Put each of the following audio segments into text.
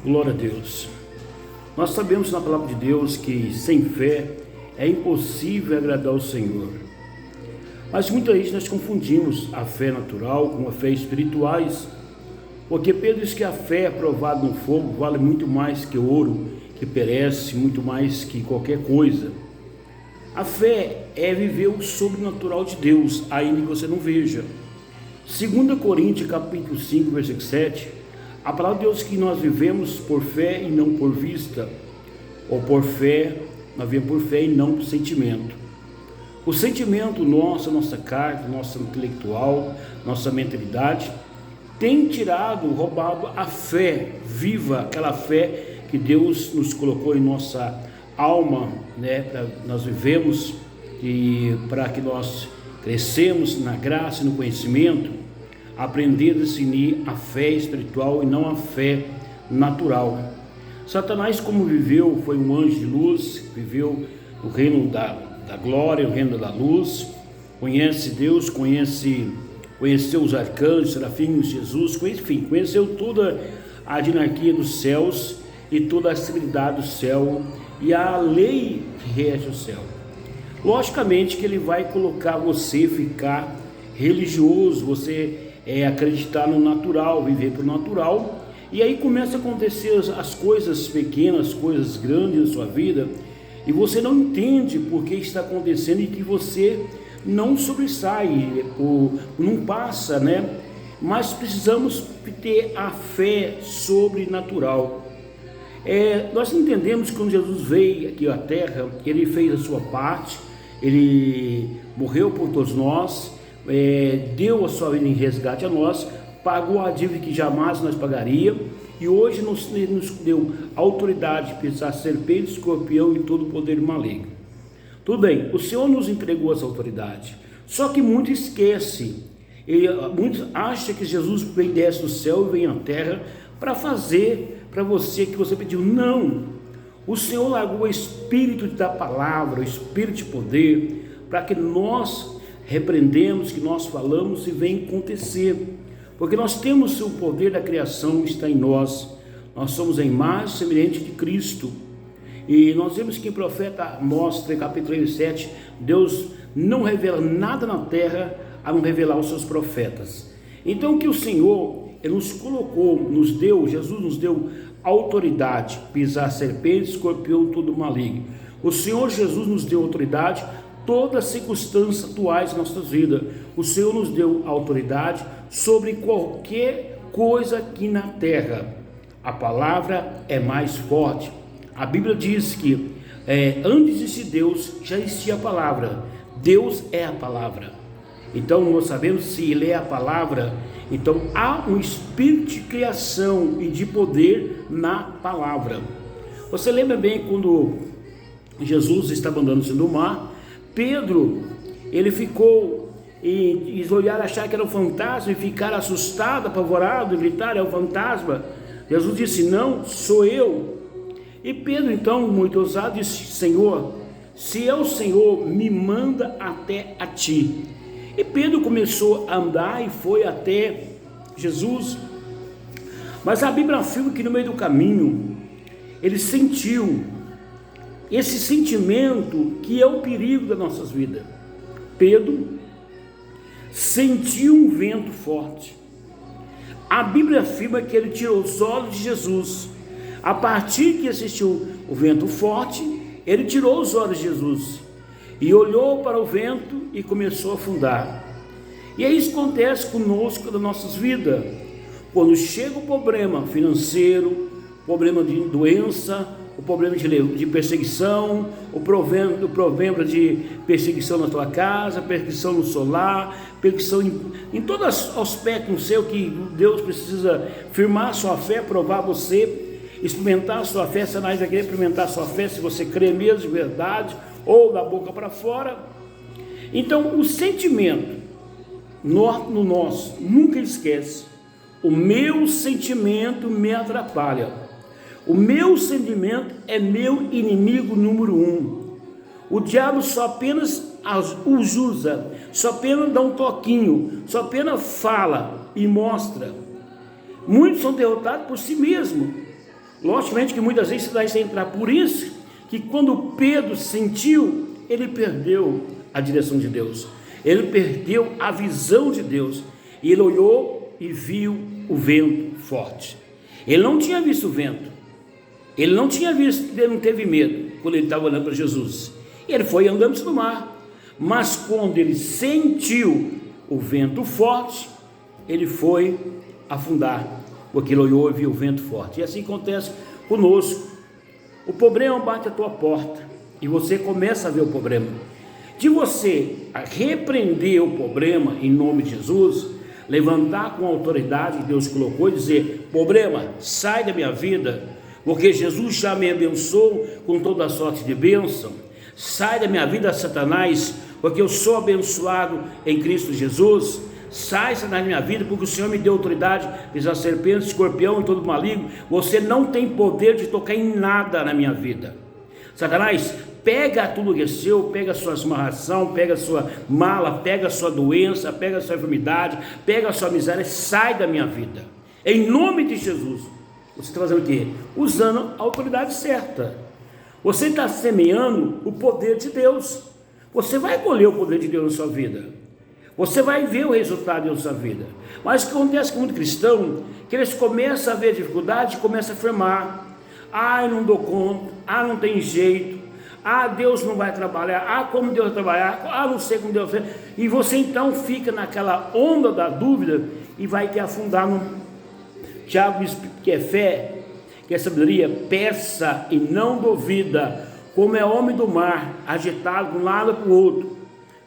Glória a Deus. Nós sabemos na palavra de Deus que sem fé é impossível agradar ao Senhor. Mas muitas vezes nós confundimos a fé natural com a fé espirituais, porque Pedro diz que a fé provada no fogo vale muito mais que ouro que perece, muito mais que qualquer coisa. A fé é viver o sobrenatural de Deus, ainda que você não veja. 2 Coríntios capítulo 5, versículo 7, a palavra de Deus diz que nós vivemos por fé e não por vista, ou por fé, nós vivemos por fé e não por sentimento. O sentimento nosso, nossa carne, nossa intelectual, nossa mentalidade, tem roubado a fé viva, aquela fé que Deus nos colocou em nossa alma, nós vivemos e para que nós crescemos na graça e no conhecimento, aprender a discernir a fé espiritual e não a fé natural. Satanás, como viveu, foi um anjo de luz, viveu o reino da glória, o reino da luz, conhece Deus, conheceu os arcanjos, serafins, Jesus, enfim, conheceu toda a dinarquia dos céus e toda a estabilidade do céu e a lei que rege o céu. Logicamente que ele vai colocar você ficar religioso, você acreditar no natural, viver para o natural, e aí começa a acontecer as coisas pequenas, coisas grandes na sua vida, e você não entende por que está acontecendo e que você não sobressai, não passa, Mas precisamos ter a fé sobrenatural. Nós entendemos que quando Jesus veio aqui à terra, ele fez a sua parte, ele morreu por todos nós, deu a sua vida em resgate a nós, pagou a dívida que jamais nós pagaríamos, e hoje nos deu autoridade de pisar serpente, escorpião e todo o poder maligno. Tudo bem, o Senhor nos entregou essa autoridade, só que muitos esquecem, muitos acham que Jesus desce do céu e vem à terra para fazer para você que você pediu. Não, o Senhor largou o Espírito da palavra, o Espírito de poder, para que nós repreendemos, que nós falamos e vem acontecer, porque nós temos o poder da criação, está em nós somos a imagem semelhante de Cristo, e nós vemos que em profeta mostra, capítulo 37, Deus não revela nada na terra a não revelar os seus profetas. Então que o Senhor, Ele nos colocou, Jesus nos deu autoridade, pisar serpente, escorpião, tudo maligno. O Senhor Jesus nos deu autoridade, todas as circunstâncias atuais de nossas vidas. O Senhor nos deu autoridade sobre qualquer coisa aqui na terra. A palavra é mais forte. A Bíblia diz que antes de existir Deus, já existia a palavra. Deus é a palavra. Então nós sabemos, se Ele é a palavra, então há um espírito de criação e de poder na palavra. Você lembra bem quando Jesus estava andando no mar, Pedro, ele ficou e olharam, acharam que era um fantasma e ficaram assustados, apavorados, gritaram: é um fantasma. Jesus disse: não, sou eu. E Pedro então, muito ousado, disse: Senhor, se é o Senhor, me manda até a ti. E Pedro começou a andar e foi até Jesus. Mas a Bíblia afirma que no meio do caminho ele sentiu esse sentimento que é o perigo das nossas vidas. Pedro sentiu um vento forte. A Bíblia afirma que ele tirou os olhos de Jesus. A partir que assistiu o vento forte, ele tirou os olhos de Jesus e olhou para o vento e começou a afundar. E é isso que acontece conosco nas nossas vidas. Quando chega o problema financeiro, problema de doença, o problema de perseguição, o problema de perseguição na tua casa, perseguição no solar, perseguição em todos os aspectos no seu, que Deus precisa firmar a sua fé, provar você, experimentar a sua fé. Satanás vai querer experimentar a sua fé, se você crê mesmo de verdade, ou da boca para fora. Então o sentimento no nosso, nunca esquece: o meu sentimento me atrapalha. O meu sentimento é meu inimigo número 1. O diabo só apenas os usa, só apenas dá um toquinho, só apenas fala e mostra. Muitos são derrotados por si mesmos, Logicamente que muitas vezes você vai entrar. Por isso que quando Pedro sentiu, ele perdeu a direção de Deus, ele perdeu a visão de Deus, e ele olhou e viu o vento forte. Ele não tinha visto o vento, ele não tinha visto, ele não teve medo quando ele estava olhando para Jesus. Ele foi andando no mar, mas quando ele sentiu o vento forte, ele foi afundar, porque ele olhou e viu o vento forte. E assim acontece conosco. O problema bate à tua porta e você começa a ver o problema. De você repreender o problema em nome de Jesus, levantar com a autoridade que Deus colocou e dizer: problema, sai da minha vida, porque Jesus já me abençoou com toda a sorte de bênção. Sai da minha vida, Satanás, porque eu sou abençoado em Cristo Jesus. Sai da minha vida, porque o Senhor me deu autoridade de pisar serpente, escorpião e todo maligno. Você não tem poder de tocar em nada na minha vida. Satanás, pega tudo que é seu, pega a sua amarração, pega a sua mala, pega a sua doença, pega a sua enfermidade, pega a sua miséria, sai da minha vida, em nome de Jesus. Você está fazendo o quê? Usando a autoridade certa. Você está semeando o poder de Deus. Você vai colher o poder de Deus na sua vida, você vai ver o resultado da sua vida. Mas o que acontece com muito cristão, que eles começam a ver dificuldade, começam a afirmar: eu não dou conta, não tem jeito, Deus não vai trabalhar, como Deus vai trabalhar, não sei como Deus vai. E você então fica naquela onda da dúvida e vai te afundar no... Tiago diz que é fé, que é sabedoria, peça e não duvida, como é homem do mar, agitado de um lado para o outro.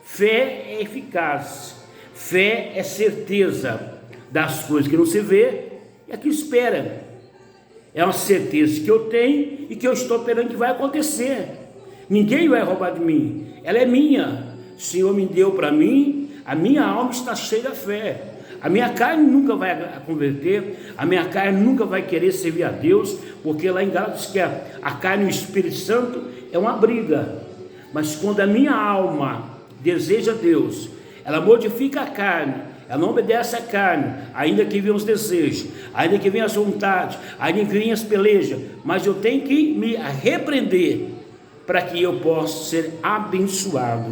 Fé é eficaz, fé é certeza das coisas que não se vê e a que espera. É uma certeza que eu tenho e que eu estou esperando que vai acontecer. Ninguém vai roubar de mim, ela é minha. O Senhor me deu para mim, a minha alma está cheia da fé. A minha carne nunca vai converter, a minha carne nunca vai querer servir a Deus, porque lá em Gálatas diz que a carne e o Espírito Santo é uma briga. Mas quando a minha alma deseja Deus, ela modifica a carne, ela não obedece à carne, ainda que venham os desejos, ainda que venham as vontades, ainda que venham as pelejas, mas eu tenho que me repreender para que eu possa ser abençoado.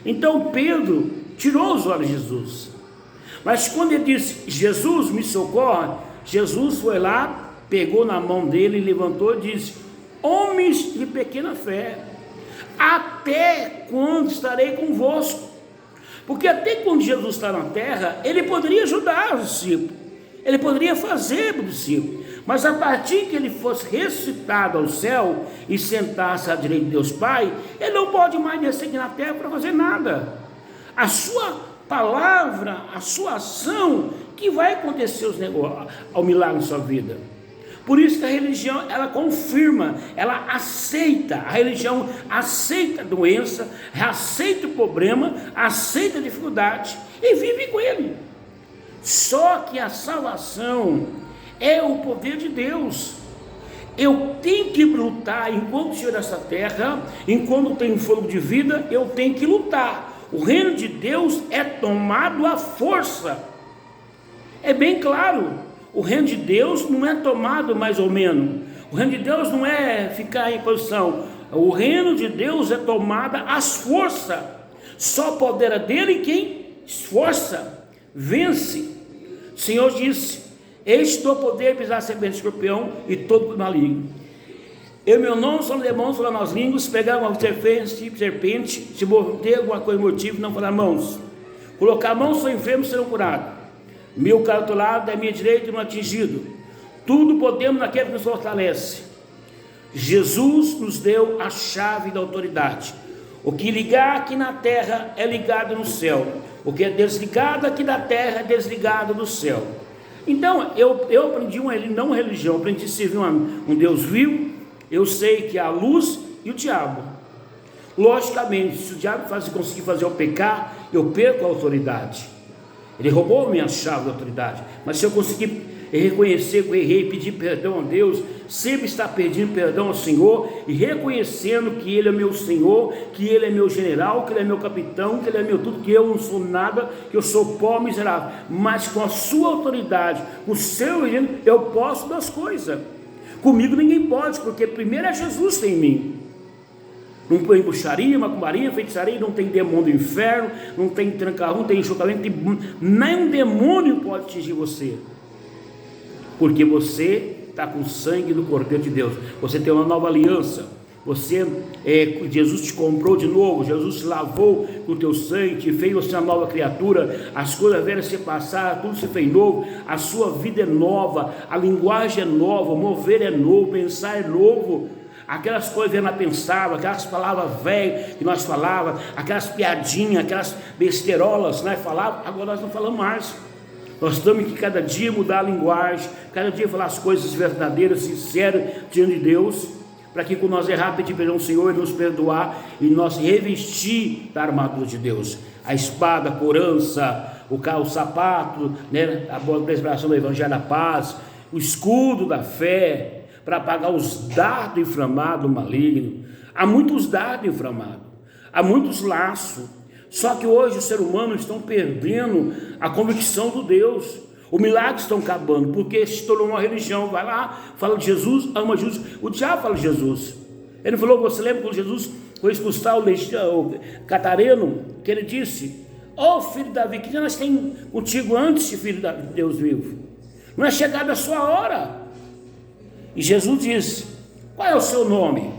Então Pedro tirou os olhos de Jesus, mas quando ele disse: Jesus me socorre, Jesus foi lá, pegou na mão dele, levantou e disse: homens de pequena fé, até quando estarei convosco? Porque até quando Jesus está na terra, ele poderia ajudar os discípulos, ele poderia fazer para o discípulo, mas a partir que ele fosse ressuscitado ao céu e sentasse à direita de Deus Pai, ele não pode mais descer aqui na terra para fazer nada. A sua palavra, a sua ação, que vai acontecer os negócios, ao milagre na sua vida. Por isso que a religião, ela confirma, ela aceita, a religião aceita a doença, aceita o problema, aceita a dificuldade e vive com ele. Só que a salvação é o poder de Deus. Eu tenho que lutar enquanto estiver nessa terra, enquanto tenho fôlego de vida, eu tenho que lutar. O reino de Deus é tomado à força. É bem claro. O reino de Deus não é tomado mais ou menos. O reino de Deus não é ficar em posição. O reino de Deus é tomado às forças. Só poder é dele quem esforça, vence. O Senhor disse: eis o poder de pisar serpente, escorpião e todo maligno. Eu, meu nome, são demônios, falar nas línguas, pegar uma serpente, se morder alguma coisa motivo, não falar mãos. Colocar a mão, são enfermos, serão curados. Meu cara do lado, da minha direita, não atingido. Tudo podemos naquele que nos fortalece. Jesus nos deu a chave da autoridade. O que ligar aqui na terra é ligado no céu. O que é desligado aqui da terra é desligado do céu. Então, eu aprendi não uma religião, eu aprendi a servir um Deus vivo. Eu sei que há a luz e o diabo. Logicamente, se o diabo conseguir fazer eu pecar, eu perco a autoridade. Ele roubou a minha chave da autoridade. Mas se eu conseguir reconhecer que eu errei, pedir perdão a Deus, sempre estar pedindo perdão ao Senhor e reconhecendo que Ele é meu Senhor, que Ele é meu general, que Ele é meu capitão, que Ele é meu tudo, que eu não sou nada, que eu sou pó miserável, mas com a sua autoridade, o seu reino, eu posso das coisas. Comigo ninguém pode, porque primeiro é Jesus em mim. Não tem bruxaria, macumbaria, feitiçaria, não tem demônio do inferno, não tem tranca-rua, não tem enxutamento, nenhum demônio pode atingir você, porque você está com o sangue do Cordeiro de Deus, você tem uma nova aliança, Jesus te comprou de novo, Jesus te lavou com o teu sangue, te fez você uma nova criatura, as coisas velhas se passaram, tudo se fez novo, a sua vida é nova, a linguagem é nova, o mover é novo, pensar é novo. Aquelas coisas que nós pensávamos, aquelas palavras velhas que nós falávamos, aquelas piadinhas, aquelas besteirolas que nós falávamos, agora nós não falamos mais. Nós temos que cada dia mudar a linguagem, cada dia falar as coisas verdadeiras, sinceras diante de Deus, para que quando nós errar, pedir perdão ao Senhor, Ele nos perdoar e nós revestir da armadura de Deus. A espada, a couraça, o sapato, né, a boa preservação do Evangelho da paz, o escudo da fé, para apagar os dardos inflamados malignos. Há muitos dardos inflamados, há muitos laços, só que hoje os seres humanos estão perdendo a convicção do Deus, os milagres estão acabando, porque se tornou uma religião, vai lá, fala de Jesus, ama Jesus, o diabo fala de Jesus, ele falou, você lembra quando Jesus foi expulsar o Gadareno, que ele disse, filho de Davi, que nós temos contigo antes de filho de Deus vivo, não é chegada a sua hora. E Jesus disse, qual é o seu nome?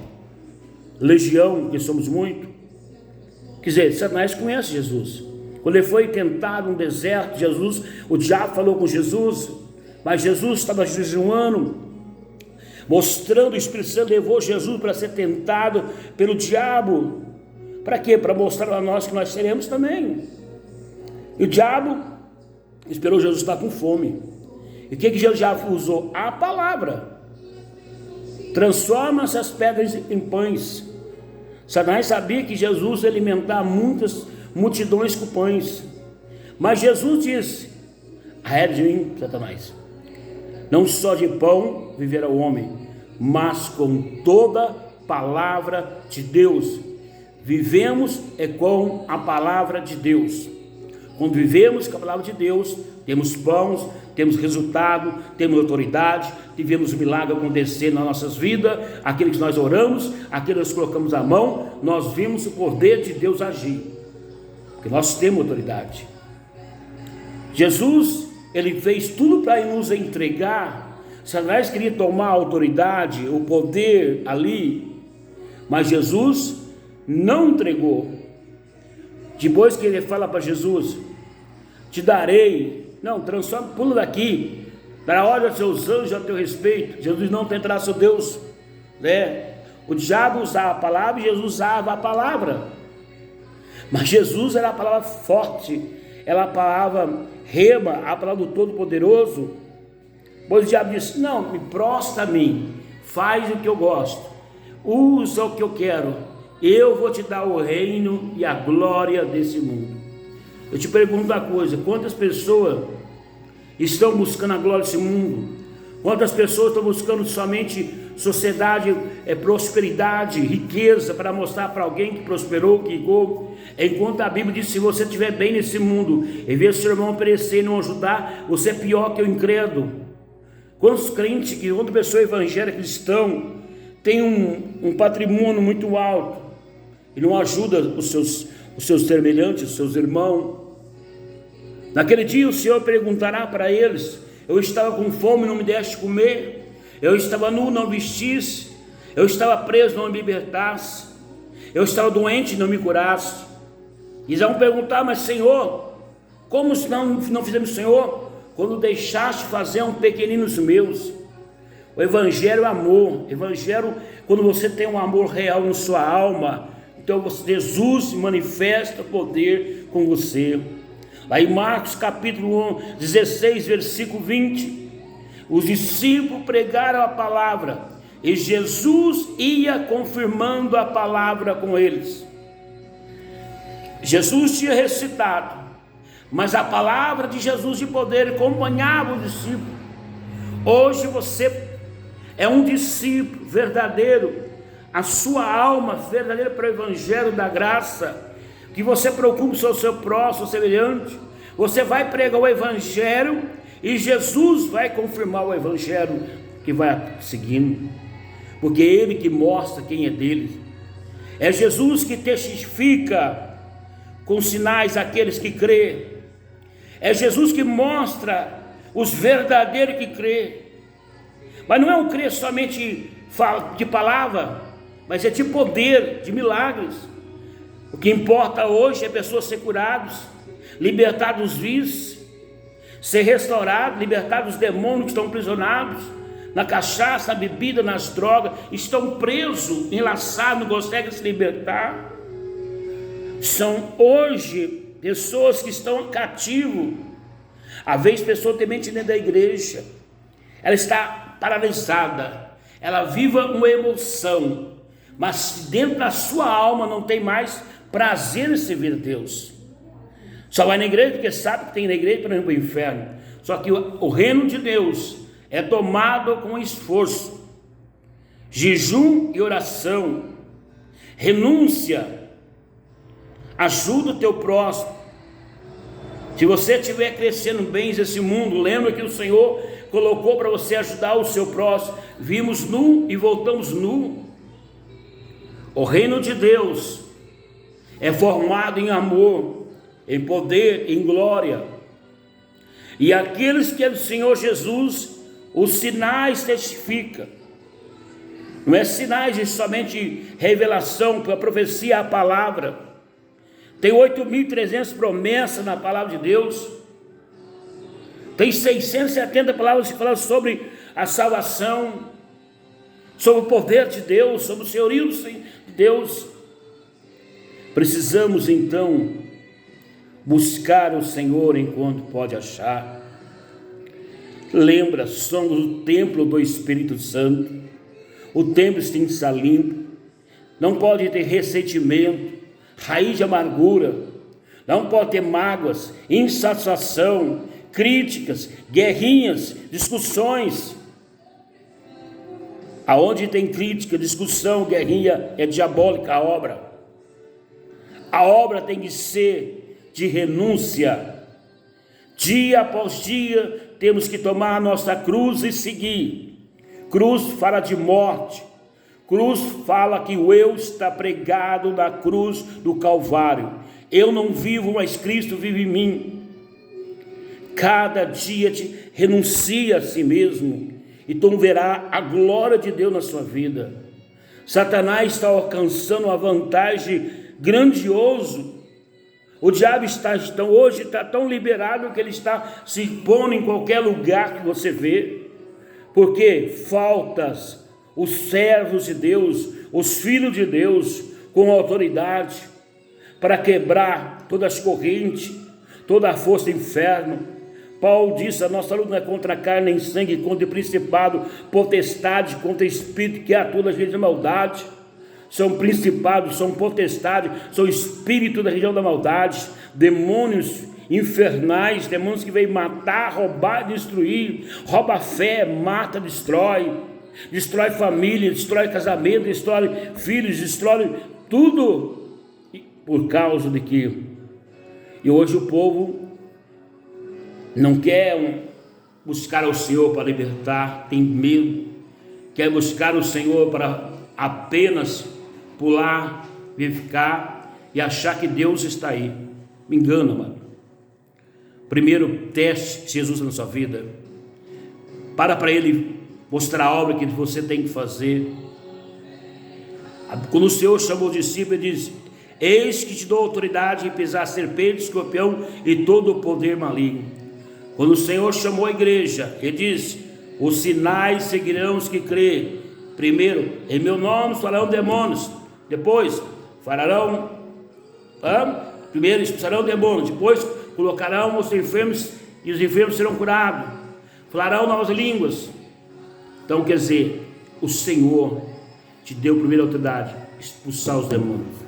Legião, porque somos muito. Quer dizer, Satanás conhece Jesus. Quando ele foi tentado no deserto, o diabo falou com Jesus, mas Jesus estava jejuando, mostrando, o Espírito Santo levou Jesus para ser tentado pelo diabo. Para quê? Para mostrar a nós que nós seremos também. E o diabo esperou Jesus estar com fome. E o que Jesus já usou? A palavra. Transforma essas pedras em pães. Satanás sabia que Jesus ia alimentar muitas multidões com pães, mas Jesus disse, arrede de mim, Satanás, não só de pão viverá o homem, mas com toda palavra de Deus. Vivemos com a palavra de Deus. Quando vivemos com a palavra de Deus, temos pão, temos resultado, temos autoridade, tivemos milagre acontecer nas nossas vidas, aqueles que nós oramos, aqueles que nós colocamos a mão, nós vimos o poder de Deus agir, porque nós temos autoridade. Jesus, ele fez tudo para nos entregar. Satanás queria tomar a autoridade, o poder ali, mas Jesus não entregou. Depois que ele fala para Jesus, te darei, não, transforma, pula daqui, dará ordem aos seus anjos a teu respeito. Jesus não tentará seu Deus, né? O diabo usava a palavra e Jesus usava a palavra, mas Jesus era a palavra forte, era a palavra rema, a palavra do Todo-Poderoso. Pois o diabo disse, não, me prostra a mim, faz o que eu gosto, usa o que eu quero, eu vou te dar o reino e a glória desse mundo. Eu te pergunto uma coisa, quantas pessoas estão buscando a glória desse mundo? Quantas pessoas estão buscando somente sociedade, prosperidade, riqueza, para mostrar para alguém que prosperou, que rigou? Enquanto a Bíblia diz, se você estiver bem nesse mundo, em vez de seu irmão perecer e não ajudar, você é pior que o incrédulo. Quantos crentes, que outra pessoa evangélica cristão, tem um patrimônio muito alto e não ajuda os seus semelhantes, os seus irmãos? Naquele dia o Senhor perguntará para eles, eu estava com fome, não me deste comer, eu estava nu, não vestisse, eu estava preso, não me libertasse, eu estava doente, não me curaste. E eles vão perguntar, mas Senhor, como não fizemos, Senhor? Quando deixaste fazer um pequeninos meus. O Evangelho é amor. O Evangelho, quando você tem um amor real na sua alma, então Jesus manifesta poder com você. Lá em Marcos capítulo 16, versículo 20, os discípulos pregaram a palavra e Jesus ia confirmando a palavra com eles. Jesus tinha recitado, mas a palavra de Jesus de poder acompanhava o discípulo. Hoje você é um discípulo verdadeiro, a sua alma verdadeira para o Evangelho da graça, que você preocupe o seu próximo, semelhante. Você vai pregar o Evangelho e Jesus vai confirmar o Evangelho que vai seguindo, porque é Ele que mostra quem é dele. É Jesus que testifica com sinais aqueles que crê. É Jesus que mostra os verdadeiros que crê. Mas não é um crer somente de palavra, mas é de poder, de milagres. O que importa hoje é pessoas ser curadas, libertados dos vícios, ser restaurados, libertados dos demônios que estão aprisionados na cachaça, na bebida, nas drogas, estão presos, enlaçados, não conseguem se libertar. São hoje pessoas que estão cativos. Às vezes pessoa temente dentro da igreja, ela está paralisada, ela vive uma emoção, mas dentro da sua alma não tem mais prazer em servir a Deus. Só vai na igreja porque sabe que tem na igreja para ir para o inferno. Só que o reino de Deus é tomado com esforço, jejum e oração, renúncia, ajuda o teu próximo. Se você estiver crescendo bem nesse mundo, lembra que o Senhor colocou para você ajudar o seu próximo. Vimos nu e voltamos nu. O reino de Deus é formado em amor, em poder, em glória. E aqueles que é do Senhor Jesus, os sinais testificam. Não é sinais de somente revelação, para a profecia, a palavra. Tem 8.300 promessas na palavra de Deus. Tem 670 palavras que falam sobre a salvação, sobre o poder de Deus, sobre o senhorio de Deus. Precisamos então buscar o Senhor enquanto pode achar. Lembra, somos o templo do Espírito Santo. O templo tem que estar limpo. Não pode ter ressentimento, raiz de amargura. Não pode ter mágoas, insatisfação, críticas, guerrinhas, discussões. Aonde tem crítica, discussão, guerrinha, é diabólica a obra. A obra tem que ser de renúncia. Dia após dia temos que tomar a nossa cruz e seguir. Cruz fala de morte. Cruz fala que o eu está pregado na cruz do Calvário. Eu não vivo, mas Cristo vive em mim. Cada dia te renuncia a si mesmo, então verá a glória de Deus na sua vida. Satanás está alcançando uma vantagem grandiosa. O diabo hoje está tão liberado que ele está se pondo em qualquer lugar que você vê, porque faltas os servos de Deus, os filhos de Deus, com autoridade, para quebrar todas as correntes, toda a força do inferno. Paulo disse: a nossa luta não é contra a carne nem sangue, contra o principado, potestade, contra o espírito que atua nas regiões da maldade. São principados, são potestades, são espíritos da região da maldade, demônios infernais, demônios que vêm matar, roubar, destruir, rouba a fé, mata, destrói família, destrói casamento, destrói filhos, destrói tudo, por causa de que, e hoje o povo não quer buscar o Senhor para libertar, tem medo, quer buscar o Senhor para apenas pular, verificar e achar que Deus está aí. Me engana, mano. Primeiro teste Jesus na sua vida, para Ele mostrar a obra que você tem que fazer. Quando o Senhor chamou os discípulos, Ele diz: eis que te dou autoridade em pisar serpente, escorpião e todo o poder maligno. Quando o Senhor chamou a igreja, Ele diz: os sinais seguirão os que crêem. Primeiro, em meu nome farão demônios. Depois, primeiro expulsarão demônios. Depois, colocarão os enfermos e os enfermos serão curados. Falarão novas línguas. Então, quer dizer, o Senhor te deu a primeira autoridade, expulsar os demônios.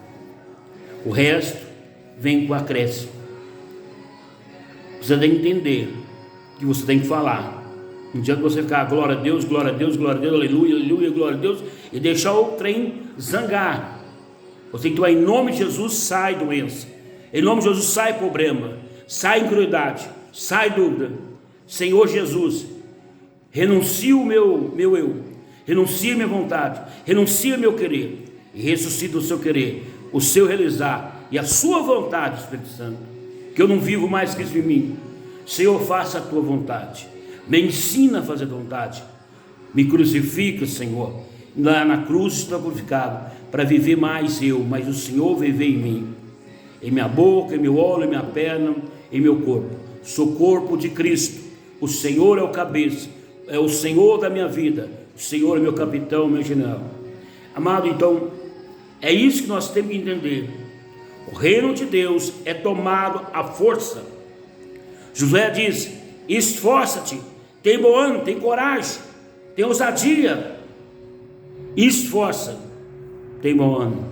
O resto vem com acréscimo. Você tem que entender que você tem que falar. Não adianta você ficar glória a Deus, glória a Deus, glória a Deus, aleluia, aleluia, glória a Deus, e deixar o trem zangar. Você tem que tomar em nome de Jesus, sai doença. Em nome de Jesus, sai problema, sai incredulidade, sai dúvida. Senhor Jesus, renuncio o meu eu, renuncio a minha vontade, renuncio o meu querer, e ressuscito o seu querer, o seu realizar, e a sua vontade, Espírito Santo, que eu não vivo mais Cristo em mim. Senhor, faça a tua vontade, me ensina a fazer a vontade, me crucifica, Senhor, lá na cruz estou crucificado, para viver mais eu, mas o Senhor viver em mim, em minha boca, em meu olho, em minha perna, em meu corpo. Sou corpo de Cristo, o Senhor é o cabeça, é o Senhor da minha vida, o Senhor é meu capitão, meu general. Amado, então, é isso que nós temos que entender. O reino de Deus é tomado à força. Josué diz: esforça-te, tem bom ânimo, tem coragem, tem ousadia, esforça, tem bom ânimo,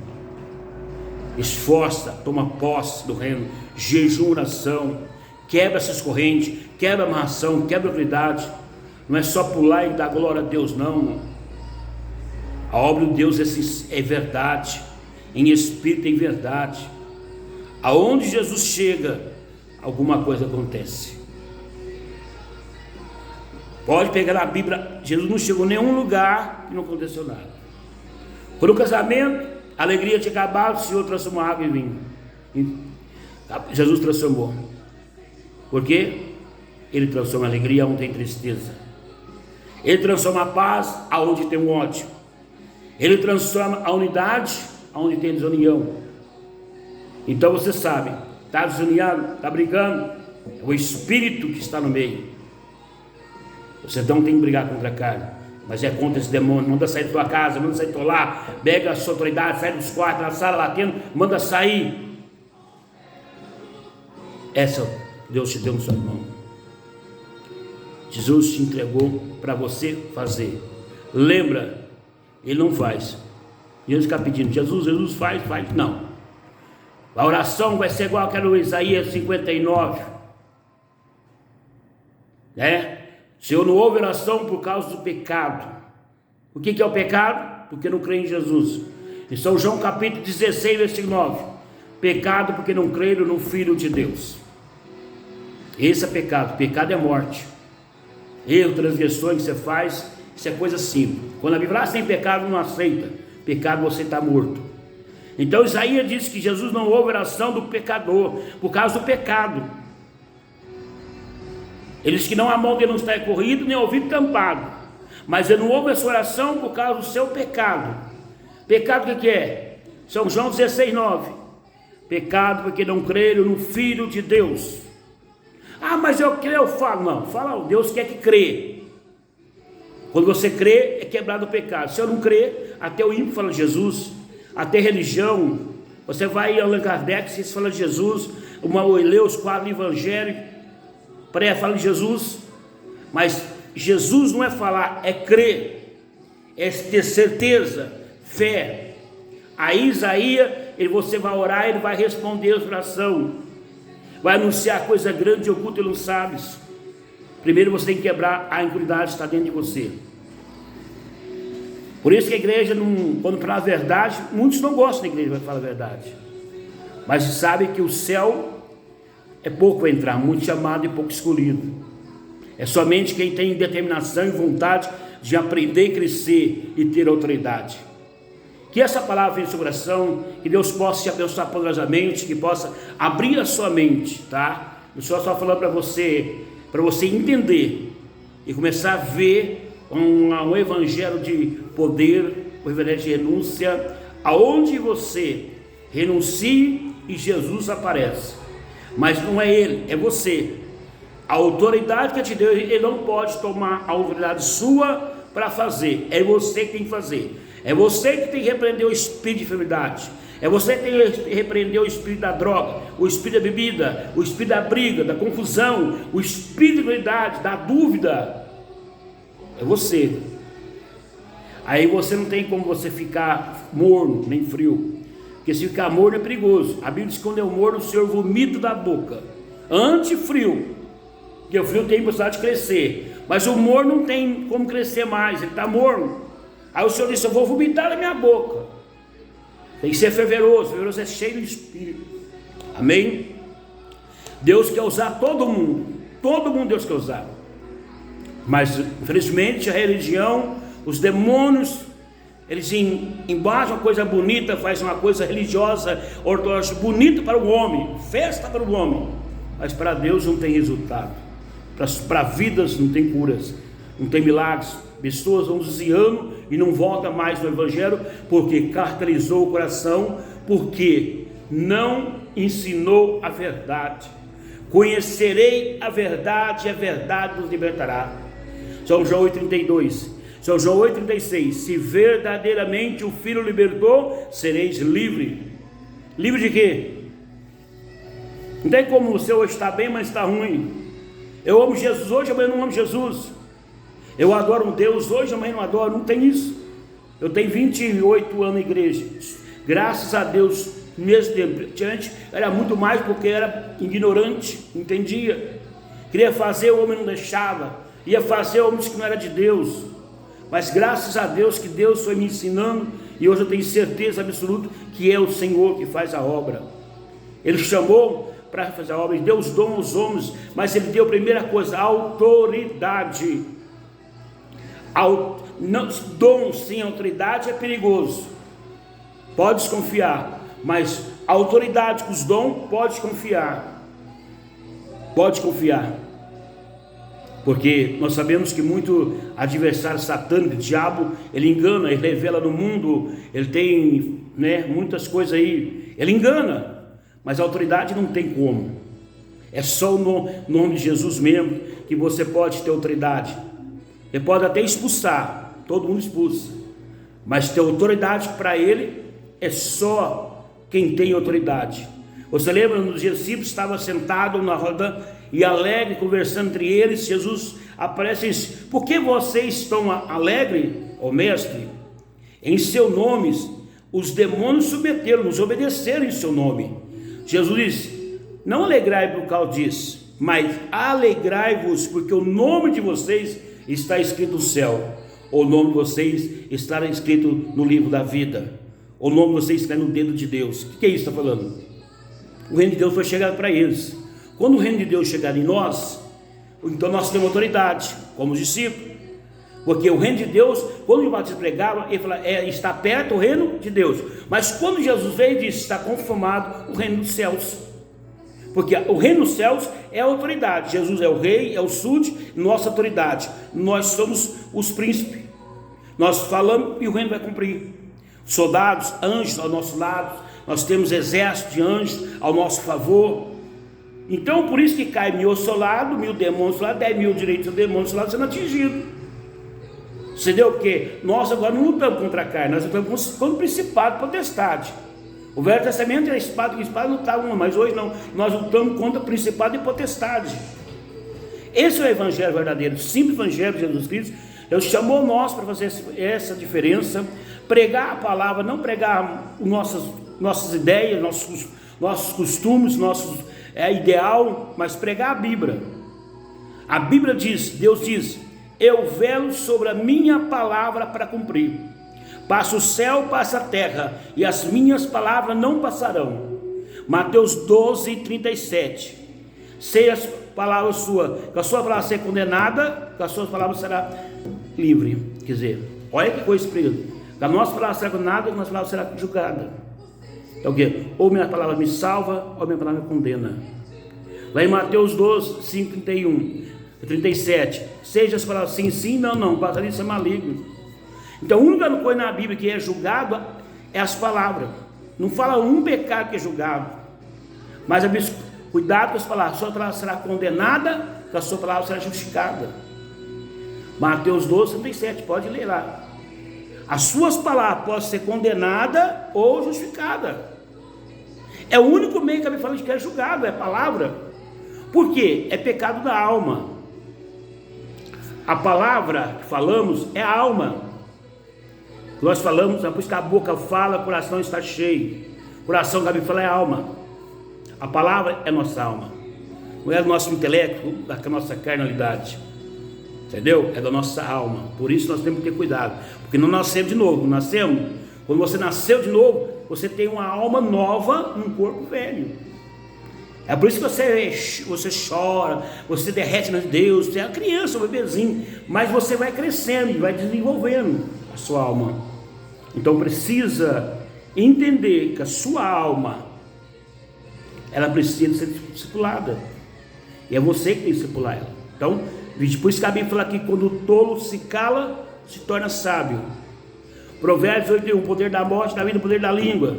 esforça, toma posse do reino, jejum, oração, quebra essas correntes, quebra a amarração, quebra a autoridade. Não é só pular e dar glória a Deus, não. A obra de Deus é verdade, em espírito em verdade. Aonde Jesus chega, alguma coisa acontece. Pode pegar na Bíblia, Jesus não chegou em nenhum lugar e não aconteceu nada. Quando o casamento, a alegria tinha acabado, o Senhor transformou água em vinho. Jesus transformou. Por quê? Ele transforma a alegria onde tem tristeza. Ele transforma a paz aonde tem um ódio. Ele transforma a unidade aonde tem desunião. Então você sabe, está desuniado, está brigando, é o Espírito que está no meio. Você não tem que brigar contra a carne, mas é contra esse demônio. Manda sair da tua casa, manda sair do teu lar, pega a sua autoridade, sai dos quartos, na sala batendo, manda sair. Essa Deus te deu na sua mão. Jesus te entregou para você fazer. Lembra, Ele não faz. E ele fica pedindo: Jesus faz. Não. A oração vai ser igual aquela do Isaías 59. O Senhor não ouve oração por causa do pecado. O que é o pecado? Porque não crê em Jesus. Em São João capítulo 16, versículo 9. Pecado porque não creram no Filho de Deus. Esse é pecado. Pecado é morte. Erro, transgressões que você faz, isso é coisa simples. Quando a Bíblia sem pecado não aceita. Pecado, você está morto. Então Isaías disse que Jesus não ouve oração do pecador por causa do pecado. Ele diz que não há mão dele não está corrido, nem ouvido tampado. Mas ele não ouve a sua oração por causa do seu pecado. Pecado o que é? São João 16, 9. Pecado porque não creram no Filho de Deus. Ah, mas eu creio, eu falo. Não, fala, Deus quer que crê. Quando você crê, é quebrado o pecado. Se eu não crer, até o ímpio fala Jesus, até religião. Você vai em Allan Kardec, se fala de Jesus, lê os quadros do Evangelho, fala de Jesus, mas Jesus não é falar, é crer, é ter certeza, fé. Aí Isaías, você vai orar, ele vai responder a oração, vai anunciar coisa grande e oculta e não sabes. Primeiro você tem que quebrar a impunidade que está dentro de você. Por isso que a igreja, quando fala a verdade, muitos não gostam da igreja, vai falar a verdade, mas sabe que o céu é pouco para entrar, muito chamado e pouco escolhido. É somente quem tem determinação e vontade de aprender, crescer e ter autoridade. Que essa palavra venha no seu coração, que Deus possa te abençoar poderosamente, que possa abrir a sua mente, tá? Eu só falando para você entender e começar a ver um evangelho de poder, um evangelho de renúncia, aonde você renuncie e Jesus aparece. Mas não é ele, é você. A autoridade que te deu, ele não pode tomar a autoridade sua para fazer. É você que tem que fazer. É você que tem que repreender o espírito de enfermidade. É você que tem que repreender o espírito da droga, o espírito da bebida, o espírito da briga, da confusão, o espírito da incredulidade, da dúvida. É você. Aí você não tem como você ficar morno, nem frio. Porque se ficar morno é perigoso. A Bíblia diz que quando é morno, o Senhor vomita da boca. Anti-frio. Porque o frio tem possibilidade de crescer. Mas o morno não tem como crescer mais. Ele está morno. Aí o Senhor disse: eu vou vomitar na minha boca. Tem que ser fervoroso. Fervoroso é cheio de espírito. Amém? Deus quer usar todo mundo. Todo mundo Deus quer usar. Mas, infelizmente, a religião, os demônios, eles embasam uma coisa bonita, fazem uma coisa religiosa, ortodoxa, bonita para o homem, festa para o homem, mas para Deus não tem resultado, para vidas não tem curas, não tem milagres. Pessoas vão desviando e não voltam mais no Evangelho, porque caracterizou o coração, porque não ensinou a verdade. Conhecerei a verdade e a verdade nos libertará. São João 8,32. São João 8,36. Se verdadeiramente o Filho libertou, sereis livre. Livre de quê? Não tem como o seu está bem, mas está ruim. Eu amo Jesus hoje, amanhã não amo Jesus. Eu adoro um Deus hoje, amanhã não adoro. Não tem isso. Eu tenho 28 anos na igreja. Graças a Deus, no mesmo tempo. Antes era muito mais porque era ignorante, não entendia. Queria fazer, o homem não deixava. Ia fazer, o homem disse que não era de Deus. Mas graças a Deus que Deus foi me ensinando. E hoje eu tenho certeza absoluta que é o Senhor que faz a obra. Ele chamou para fazer a obra, Ele deu os dons aos homens, mas Ele deu a primeira coisa, a autoridade. Dom sem autoridade é perigoso, pode desconfiar, mas a autoridade com os dons, pode confiar, porque nós sabemos que muito adversário satânico, diabo, ele engana, ele revela no mundo, ele tem muitas coisas aí, ele engana, mas a autoridade não tem como, é só o nome de Jesus mesmo que você pode ter autoridade. Ele pode até expulsar, todo mundo expulsa, mas ter autoridade para ele é só quem tem autoridade. Você lembra, nos discípulos estavam sentados na roda e alegre, conversando entre eles, Jesus aparece e diz: por que vocês estão alegres, ó mestre? Em seu nome os demônios submeteram, nos obedeceram em seu nome. Jesus disse: não alegrai-vos por causa disso, mas alegrai-vos porque o nome de vocês está escrito no céu, o nome de vocês estará escrito no livro da vida, o nome de vocês está no dedo de Deus. O que é isso que está falando? O reino de Deus foi chegado para eles. Quando o reino de Deus chegar em nós, então nós temos autoridade, como os discípulos, porque o reino de Deus, quando o Batista pregava, ele falava, está perto o reino de Deus, mas quando Jesus veio, ele disse, está confirmado o reino dos céus, porque o reino dos céus é a autoridade. Jesus é o rei, é o súdito, nossa autoridade. Nós somos os príncipes. Nós falamos e o reino vai cumprir. Soldados, anjos ao nosso lado. Nós temos exército de anjos ao nosso favor. Então, por isso que cai 1000 ao seu lado, 1000 demônios ao seu lado, 10.000 direitos do demônio ao seu lado sendo atingido. Entendeu? Porque nós agora não lutamos contra a carne, nós lutamos contra o principado, potestade. O Velho Testamento era espada com espada, lutavam, mas hoje não, nós lutamos contra principado e potestade. Esse é o evangelho verdadeiro, o simples evangelho de Jesus Cristo. Deus chamou nós para fazer essa diferença, pregar a palavra, não pregar nossas ideias, nossos costumes, ideal, mas pregar a Bíblia. A Bíblia diz, Deus diz, eu velo sobre a minha palavra para cumprir. Passa o céu, passa a terra, e as minhas palavras não passarão. Mateus 12:37. Seja as palavras suas, com a sua palavra ser condenada, com as suas palavras será livre. Quer dizer, olha que coisa explica. Com a nossa palavra será condenada, com a nossa palavra será julgada. Então o quê? Ou minha palavra me salva, ou minha palavra me condena. Lá em Mateus 12:5:37. Seja as palavras sim, sim, não, não, para isso é maligno. Então a única coisa na Bíblia que é julgado é as palavras. Não fala um pecado que é julgado, mas cuidado com as palavras. A sua palavra será condenada, a sua palavra será justificada. Mateus 12:37, pode ler lá. As suas palavras podem ser condenada ou justificada. É o único meio que a Bíblia fala de que é julgado, é a palavra. Por quê? É pecado da alma. A palavra que falamos é a alma. Nós falamos, depois que a boca fala, o coração está cheio. O coração da Bíblia fala é a alma. A palavra é nossa alma. Não é do nosso intelecto, da nossa carnalidade. Entendeu? É da nossa alma. Por isso nós temos que ter cuidado. Porque não nascemos de novo. Quando você nasceu de novo, você tem uma alma nova num corpo velho. É por isso que você chora, você derrete na Deus, você é uma criança, um bebezinho, mas você vai crescendo e vai desenvolvendo a sua alma. Então precisa entender que a sua alma, ela precisa ser discipulada, e é você que tem que discipular ela. Então, por isso que a Bíblia fala que quando o tolo se cala, se torna sábio. Provérbios 8:1, poder da morte, da vida, poder da língua.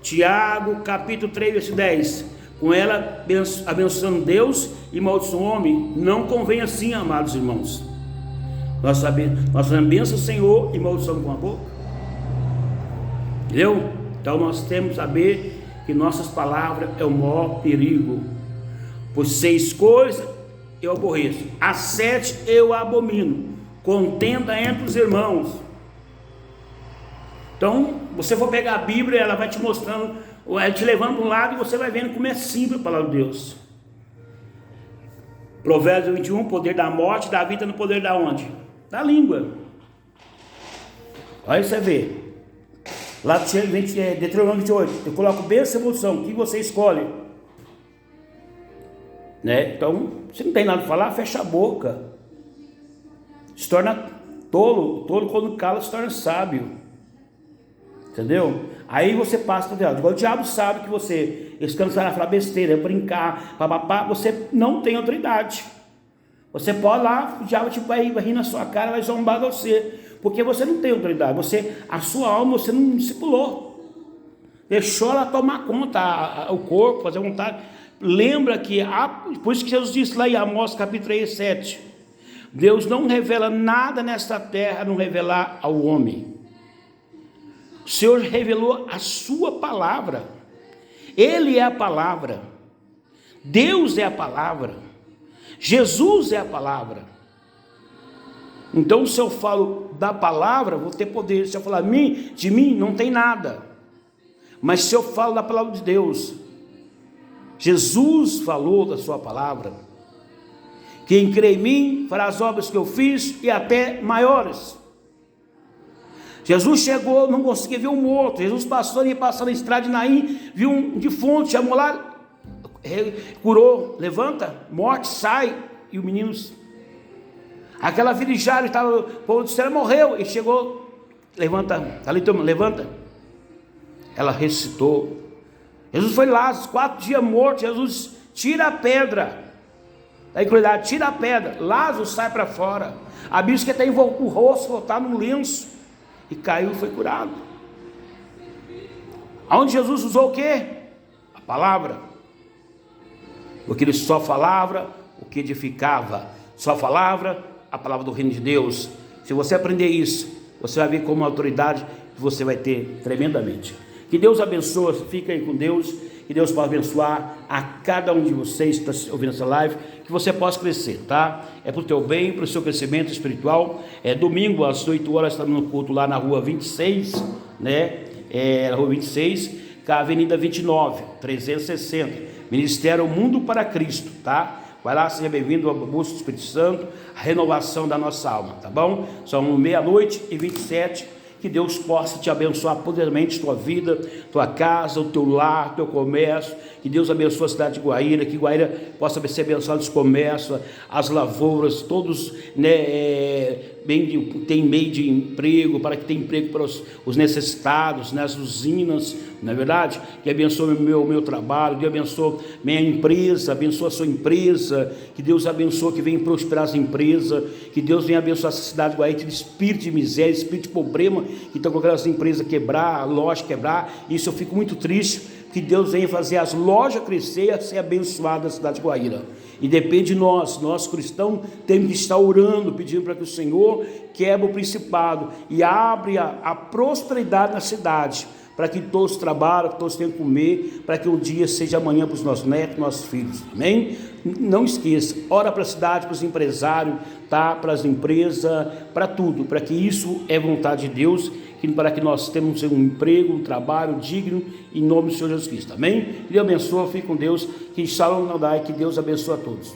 Tiago capítulo 3, verso 10, com ela abençoando Deus e maldição o homem, não convém assim, amados irmãos. Nós abençoamos o Senhor e maldição com a boca. Entendeu? Então nós temos que saber que nossas palavras é o maior perigo. Pois 6 coisas eu aborreço, as 7 eu abomino: contenda entre os irmãos. Então, você for pegar a Bíblia, ela vai te mostrando, ela te levando para um lado, e você vai vendo como é simples a palavra de Deus. Provérbios 21, poder da morte, da vida no poder da onde? Da língua. Aí você vê. Lá Deuteronômio 28, eu coloco bênção e maldição, o que você escolhe? Né? Então, se não tem nada para falar, fecha a boca. Se torna tolo. Tolo, quando cala, se torna sábio. Entendeu? Aí você passa para o diabo. Igual o diabo sabe que você, esse canto vai falar besteira, brincar, papapá, você não tem autoridade. Você pode lá, o diabo tipo, vai rir na sua cara, vai zombar de você, porque você não tem autoridade. A sua alma, você não discipulou. Deixou ela tomar conta, o corpo, fazer vontade. Lembra que, por isso que Jesus disse lá em Amós capítulo 3, 7, Deus não revela nada nesta terra, não revelar ao homem. O Senhor revelou a sua palavra. Ele é a palavra. Deus é a palavra. Jesus é a palavra. Então, se eu falo da palavra, vou ter poder. Se eu falar de mim, não tem nada. Mas se eu falo da palavra de Deus, Jesus falou da sua palavra. Quem crê em mim fará as obras que eu fiz e até maiores. Jesus chegou, não conseguia ver um morto. Jesus ia passando na estrada de Naim, viu um defunto, chamou lá, curou, levanta, morte, sai. E o menino, aquela filha de Jairo, o povo do céu morreu. E chegou, levanta, levanta. Ela ressuscitou. Jesus foi lá, 4 dias morto. Jesus tira a pedra. Da incredulidade, tira a pedra. Lázaro sai para fora. A Bíblia diz que até envolveu o rosto, voltar num lenço. E caiu e foi curado. Aonde Jesus usou o quê? A palavra. Porque ele só falava o que edificava. Só falava a palavra do reino de Deus. Se você aprender isso, você vai ver como a autoridade você vai ter tremendamente. Que Deus abençoe, fica aí com Deus. Que Deus possa abençoar a cada um de vocês que está ouvindo essa live, que você possa crescer, tá? É para o teu bem, para o seu crescimento espiritual. Domingo às 8 horas, estamos no culto lá na rua 26, né? Na rua 26, com a avenida 29, 360. Ministério Mundo para Cristo, tá? Vai lá, seja bem-vindo ao busca do Espírito Santo, a renovação da nossa alma, tá bom? São 00:27. Que Deus possa te abençoar poderosamente tua vida, tua casa, o teu lar, teu comércio. Que Deus abençoe a cidade de Guaíra, que Guaíra possa ser abençoado os comércios, as lavouras, todos, né, tem meio de emprego, para que tenha emprego para os necessitados, nas usinas, não é verdade? Que abençoe o meu trabalho, que abençoe minha empresa, abençoe a sua empresa, que Deus abençoe, que venha prosperar as empresas, que Deus venha abençoar essa cidade de Guaíra, de espírito de miséria, espírito de problema, que estão colocando as empresas quebrar, a loja quebrar. Isso eu fico muito triste. Que Deus venha fazer as lojas crescer e ser abençoada a cidade de Guaíra. E depende de nós cristãos, temos que estar orando, pedindo para que o Senhor quebre o principado e abre a prosperidade na cidade, para que todos trabalhem, que todos tenham que comer, para que um dia seja amanhã para os nossos netos, nossos filhos, amém? Não esqueça, ora para a cidade, para os empresários, tá? Para as empresas, para tudo, para que isso é vontade de Deus, para que nós tenhamos um emprego, um trabalho digno, em nome do Senhor Jesus Cristo, amém? Que Deus abençoe, fique com Deus, que Shalom Nadai, que Deus abençoe a todos.